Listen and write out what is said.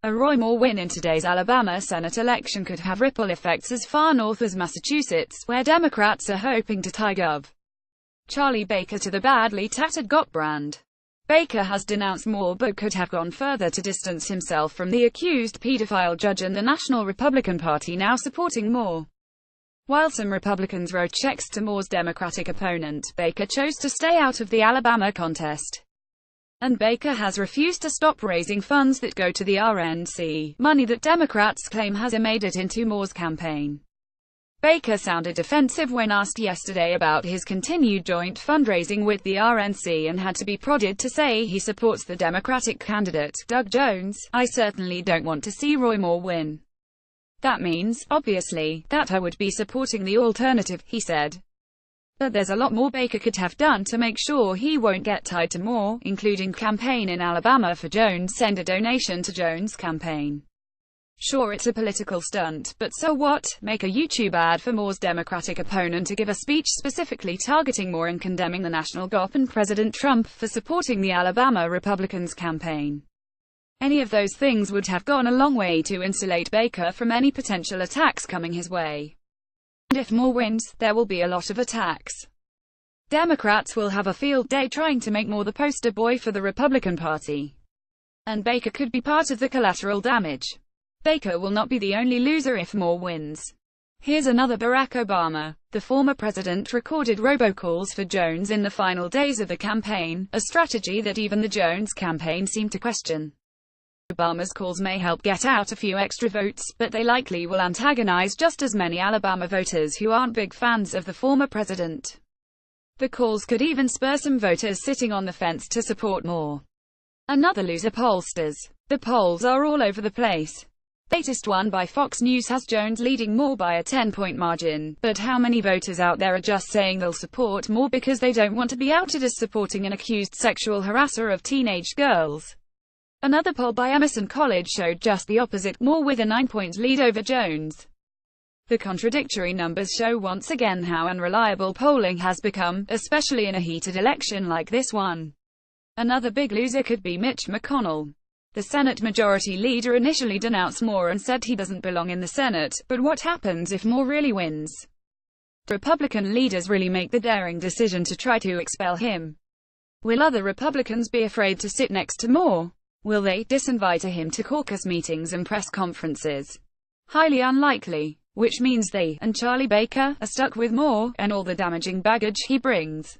A Roy Moore win in today's Alabama Senate election could have ripple effects as far north as Massachusetts, where Democrats are hoping to tie Gov. Charlie Baker to the badly tattered GOP brand. Baker has denounced Moore but could have gone further to distance himself from the accused pedophile judge, and the National Republican Party now supporting Moore. While some Republicans wrote checks to Moore's Democratic opponent, Baker chose to stay out of the Alabama contest. And Baker has refused to stop raising funds that go to the RNC, money that Democrats claim has made it into Moore's campaign. Baker sounded defensive when asked yesterday about his continued joint fundraising with the RNC and had to be prodded to say he supports the Democratic candidate, Doug Jones. "I certainly don't want to see Roy Moore win. That means, obviously, that I would be supporting the alternative," he said. But there's a lot more Baker could have done to make sure he won't get tied to Moore, including campaign in Alabama for Jones, send a donation to Jones' campaign. Sure, it's a political stunt, but so what? Make a YouTube ad for Moore's Democratic opponent to give a speech specifically targeting Moore and condemning the national GOP and President Trump for supporting the Alabama Republicans' campaign. Any of those things would have gone a long way to insulate Baker from any potential attacks coming his way. And if Moore wins, there will be a lot of attacks. Democrats will have a field day trying to make Moore the poster boy for the Republican Party. And Baker could be part of the collateral damage. Baker will not be the only loser if Moore wins. Here's another Barack Obama. The former president recorded robocalls for Jones in the final days of the campaign, a strategy that even the Jones campaign seemed to question. Obama's calls may help get out a few extra votes, but they likely will antagonize just as many Alabama voters who aren't big fans of the former president. The calls could even spur some voters sitting on the fence to support Moore. Another loser: pollsters. The polls are all over the place. Latest one by Fox News has Jones leading Moore by a 10-point margin, but how many voters out there are just saying they'll support Moore because they don't want to be outed as supporting an accused sexual harasser of teenage girls? Another poll by Emerson College showed just the opposite, Moore with a 9-point lead over Jones. The contradictory numbers show once again how unreliable polling has become, especially in a heated election like this one. Another big loser could be Mitch McConnell. The Senate Majority Leader initially denounced Moore and said he doesn't belong in the Senate, but what happens if Moore really wins? Republican leaders really make the daring decision to try to expel him. Will other Republicans be afraid to sit next to Moore? Will they disinvite him to caucus meetings and press conferences? Highly unlikely, which means they, and Charlie Baker, are stuck with Moore, and all the damaging baggage he brings.